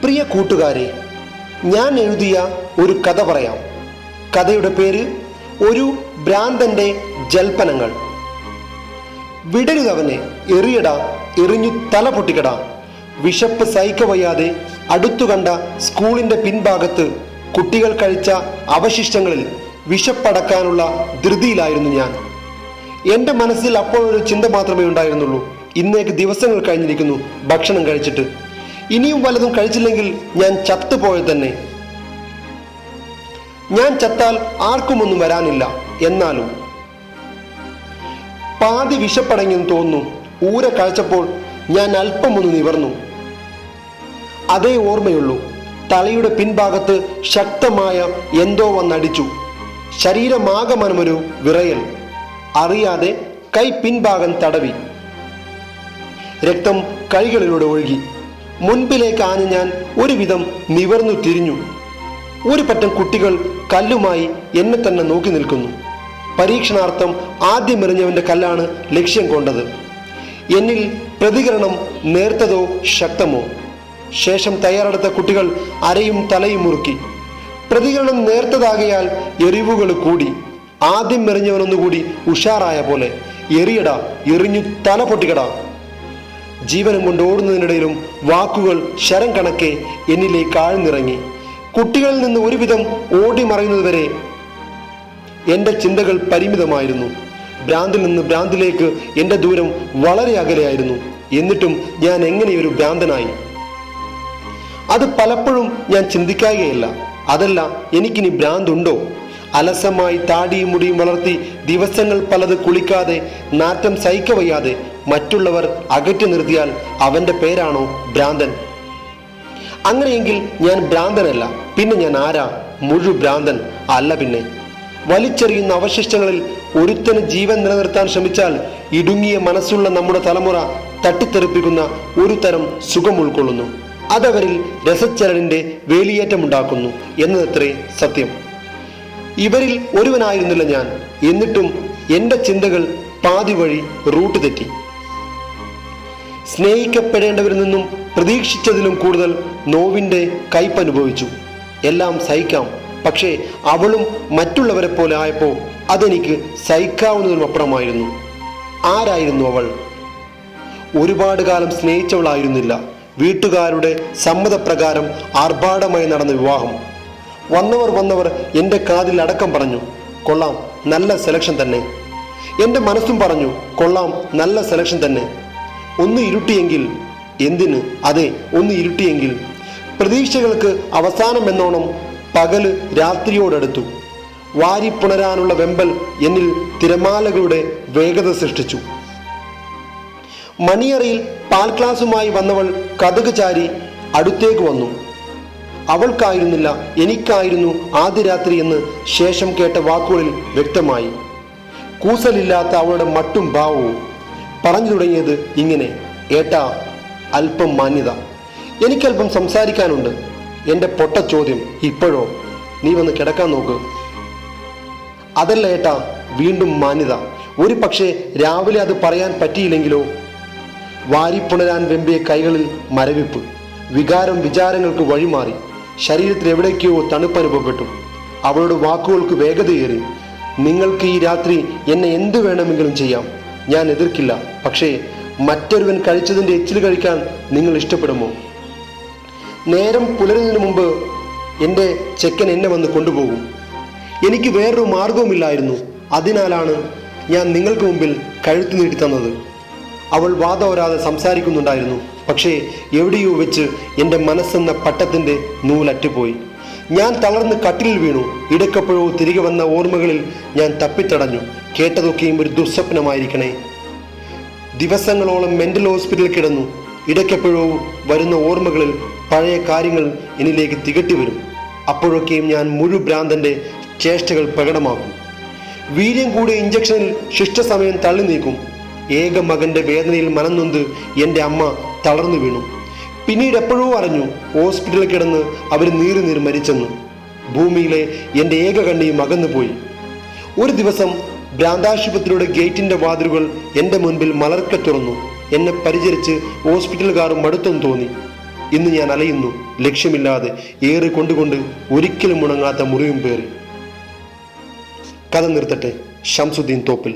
പ്രിയ കൂട്ടുകാരെ, ഞാൻ എഴുതിയ ഒരു കഥ പറയാം. കഥയുടെ പേര് ഒരു ഭ്രാന്തന്റെ ജൽപ്പനങ്ങൾ. വിടരുതവനെ, എറിയടാ, എറിഞ്ഞു തല പൊട്ടിക്കടാ. വിശപ്പ് സഹിക്കവയ്യാതെ അടുത്തു കണ്ട സ്കൂളിന്റെ പിൻഭാഗത്ത് കുട്ടികൾ കഴിച്ച അവശിഷ്ടങ്ങളിൽ വിശപ്പടക്കാനുള്ള ധൃതിയിലായിരുന്നു ഞാൻ. എൻ്റെ മനസ്സിൽ അപ്പോഴൊരു ചിന്ത മാത്രമേ ഉണ്ടായിരുന്നുള്ളൂ. ഇന്നേക്ക് ദിവസങ്ങൾ കഴിഞ്ഞിരിക്കുന്നു ഭക്ഷണം കഴിച്ചിട്ട്. ഇനിയും വല്ലതും കഴിച്ചില്ലെങ്കിൽ ഞാൻ ചത്തുപോയത് തന്നെ. ഞാൻ ചത്താൽ ആർക്കുമൊന്നും വരാനില്ല. എന്നാലും പാതി വിശപ്പടങ്ങിയെന്ന് തോന്നുന്നു. ഊര കഴിച്ചപ്പോൾ ഞാൻ അല്പമൊന്ന് നിവർന്നു. അതേ ഓർമ്മയുള്ളൂ. തലയുടെ പിൻഭാഗത്ത് ശക്തമായ എന്തോ വന്നടിച്ചു. ശരീരമാകമനമൊരു വിറയൽ. അറിയാതെ കൈ പിൻഭാഗം തടവി. രക്തം കൈകളിലൂടെ ഒഴുകി. മുൻപിലേക്ക് ആഞ്ഞ് ഞാൻ ഒരുവിധം നിവർന്നു തിരിഞ്ഞു. ഒരു പറ്റം കുട്ടികൾ കല്ലുമായി എന്നെ തന്നെ നോക്കി നിൽക്കുന്നു. പരീക്ഷണാർത്ഥം ആദ്യം എറിഞ്ഞവന്റെ കല്ലാണ് ലക്ഷ്യം കൊണ്ടത്. എന്നിൽ പ്രതികരണം നേർത്തതോ ശക്തമോ? ശേഷം തയ്യാറെടുത്ത കുട്ടികൾ അരയും തലയും മുറുക്കി. പ്രതികരണം നേർത്തതാകയാൽ എറിവുകൾ കൂടി. ആദ്യം എറിഞ്ഞവനൊന്നുകൂടി ഉഷാറായ പോലെ, എറിയടാ, എറിഞ്ഞു തല പൊട്ടിക്കടാ. ജീവനം കൊണ്ട് ഓടുന്നതിനിടയിലും വാക്കുകൾ ശരം കണക്കെ എന്നിലേക്ക് ആഴ്ന്നിറങ്ങി. കുട്ടികളിൽ നിന്ന് ഒരുവിധം ഓടി മറയുന്നതുവരെ എൻ്റെ ചിന്തകൾ പരിമിതമായിരുന്നു. ഭ്രാന്തിൽ നിന്ന് ഭ്രാന്തിലേക്ക് എൻ്റെ ദൂരം വളരെ അകലെയായിരുന്നു. എന്നിട്ടും ഞാൻ എങ്ങനെയൊരു ഭ്രാന്തനായി? അത് പലപ്പോഴും ഞാൻ ചിന്തിക്കുകയില്ല. അതല്ല, എനിക്കിനി ഭ്രാന്തുണ്ടോ? അലസമായി താടിയും മുടിയും വളർത്തി ദിവസങ്ങൾ പലത് കുളിക്കാതെ നാറ്റം സഹിക്കവയ്യാതെ മറ്റുള്ളവർ അകറ്റി നിർത്തിയാൽ അവൻ്റെ പേരാണോ ഭ്രാന്തൻ? അങ്ങനെയെങ്കിൽ ഞാൻ ഭ്രാന്തനല്ല. പിന്നെ ഞാൻ ആരാ? മുഴുഭ്രാന്തൻ അല്ല പിന്നെ. വലിച്ചെറിയുന്ന അവശിഷ്ടങ്ങളിൽ ഒരുത്തന് ജീവൻ നിലനിർത്താൻ ശ്രമിച്ചാൽ ഇടുങ്ങിയ മനസ്സുള്ള നമ്മുടെ തലമുറ തട്ടിത്തെറിപ്പിക്കുന്ന ഒരു തരം സുഖം ഉൾക്കൊള്ളുന്നു. അതവരിൽ രസച്ചരണിന്റെ വേലിയേറ്റമുണ്ടാക്കുന്നു എന്നതത്രേ സത്യം. ഇവരിൽ ഒരുവനായിരുന്നില്ല ഞാൻ. എന്നിട്ടും എൻ്റെ ചിന്തകൾ പാതി വഴി റൂട്ട് തെറ്റി. സ്നേഹിക്കപ്പെടേണ്ടവരിൽ നിന്നും പ്രതീക്ഷിച്ചതിലും കൂടുതൽ നോവിൻ്റെ കയ്പനുഭവിച്ചു. എല്ലാം സഹിക്കാം, പക്ഷേ അവളും മറ്റുള്ളവരെ പോലെ ആയപ്പോൾ അതെനിക്ക് സഹിക്കാവുന്നതിനും അപ്പുറമായിരുന്നു. ആരായിരുന്നു അവൾ? ഒരുപാട് കാലം സ്നേഹിച്ചവളായിരുന്നില്ല. വീട്ടുകാരുടെ സമ്മതപ്രകാരം ആർഭാടമായി നടന്ന വിവാഹം. വന്നവർ എൻ്റെ കാതിൽ അടക്കം പറഞ്ഞു, കൊള്ളാം, നല്ല സെലക്ഷൻ തന്നെ. എൻ്റെ മനസ്സും പറഞ്ഞു, കൊള്ളാം, നല്ല സെലക്ഷൻ തന്നെ. ഒന്ന് ഇരുട്ടിയെങ്കിൽ. എന്തിന്? അതെ, ഒന്ന് ഇരുട്ടിയെങ്കിൽ. പ്രതീക്ഷകൾക്ക് അവസാനം എന്നോണം പകല് രാത്രിയോടടുത്തു. വാരിപ്പുണരാനുള്ള വെമ്പൽ എന്നിൽ തിരമാലകളുടെ വേഗത സൃഷ്ടിച്ചു. മണിയറയിൽ പാൽ ക്ലാസുമായി വന്നവൾ കതക് ചാരി അടുത്തേക്ക് വന്നു. അവൾക്കായിരുന്നില്ല, എനിക്കായിരുന്നു ആദ്യ രാത്രി എന്ന് ശേഷം കേട്ട വാക്കുകളിൽ വ്യക്തമായി. കൂസലില്ലാത്ത അവളുടെ മട്ടും ഭാവവും. പറഞ്ഞു തുടങ്ങിയത് ഇങ്ങനെ: ഏട്ടാ, അല്പം മാന്യത. എനിക്കല്പം സംസാരിക്കാനുണ്ട്. എൻ്റെ പൊട്ട ചോദ്യം: ഇപ്പോഴോ? നീ വന്ന് കിടക്കാൻ നോക്ക്. അതല്ല ഏട്ടാ, വീണ്ടും മാന്യത. ഒരു പക്ഷേ രാവിലെ അത് പറയാൻ പറ്റിയില്ലെങ്കിലോ? വാരിപ്പുണരാൻ വെമ്പിയ കൈകളിൽ മരവിപ്പ്. വികാരം വിചാരങ്ങൾക്ക് വഴിമാറി. ശരീരത്തിൽ എവിടേക്കോ തണുപ്പ് അനുഭവപ്പെട്ടു. അവളുടെ വാക്കുകൾക്ക് വേഗതയേറി. നിങ്ങൾക്ക് ഈ രാത്രി എന്നെ എന്തു വേണമെങ്കിലും ചെയ്യാം, ഞാൻ എതിർക്കില്ല. പക്ഷേ മറ്റൊരുവൻ കഴിച്ചതിൻ്റെ എച്ചിൽ കഴിക്കാൻ നിങ്ങൾ ഇഷ്ടപ്പെടുമോ? നേരം പുലരുന്നതിന് മുമ്പ് എൻ്റെ ചെക്കൻ എന്നെ വന്ന് കൊണ്ടുപോകും. എനിക്ക് വേറൊരു മാർഗവുമില്ലായിരുന്നു. അതിനാലാണ് ഞാൻ നിങ്ങൾക്ക് മുമ്പിൽ കഴുത്തു നീട്ടി തന്നത്. അവൾ വാദോരാതെ സംസാരിക്കുന്നുണ്ടായിരുന്നു. പക്ഷേ എവിടെയോ വെച്ച് എൻ്റെ മനസ്സെന്ന പട്ടത്തിൻ്റെ നൂലറ്റുപോയി. ഞാൻ തളർന്ന് കട്ടിലിൽ വീണു. ഇടയ്ക്കെപ്പോഴോ തിരികെ വന്ന ഓർമ്മകളിൽ ഞാൻ തപ്പിത്തടഞ്ഞു. കേട്ടതൊക്കെയും ഒരു ദുസ്വപ്നമായിരിക്കണേ. ദിവസങ്ങളോളം മെൻ്റൽ ഹോസ്പിറ്റലിൽ കിടന്നു. ഇടയ്ക്കെപ്പോഴോ വരുന്ന ഓർമ്മകളിൽ പഴയ കാര്യങ്ങൾ എന്നിലേക്ക് തികട്ടി വരും. അപ്പോഴൊക്കെയും ഞാൻ മുഴുഭ്രാന്തൻ്റെ ചേഷ്ടകൾ പ്രകടമാക്കും. വീര്യം കൂടിയ ഇഞ്ചക്ഷനിൽ ശിഷ്ടസമയം തള്ളി നീക്കും. ഏക മകൻ്റെ വേദനയിൽ മനംനൊന്ത് എൻ്റെ അമ്മ തളർന്നു വീണു. പിന്നീട് എപ്പോഴോ അറിഞ്ഞു ഹോസ്പിറ്റലിൽ കിടന്ന് അവർ നീറി മരിച്ചെന്ന്. ഭൂമിയിലെ എൻ്റെ ഏക കണ്ണിയും അകന്നുപോയി. ഒരു ദിവസം ഭ്രാന്താശുപത്രിയുടെ ഗേറ്റിൻ്റെ വാതിലുകൾ എൻ്റെ മുൻപിൽ മലർക്കെ തുറന്നു. എന്നെ പരിചരിച്ച് ഹോസ്പിറ്റലുകാർ മടുത്തെന്ന് തോന്നി. ഇന്ന് ഞാൻ അലയുന്നു ലക്ഷ്യമില്ലാതെ, ഏറെ കൊണ്ടുകൊണ്ട് ഒരിക്കലും ഉണങ്ങാത്ത മുറിവും പേറി. കഥ നിർത്തട്ടെ. ഷംസുദ്ദീൻ തോപ്പിൽ.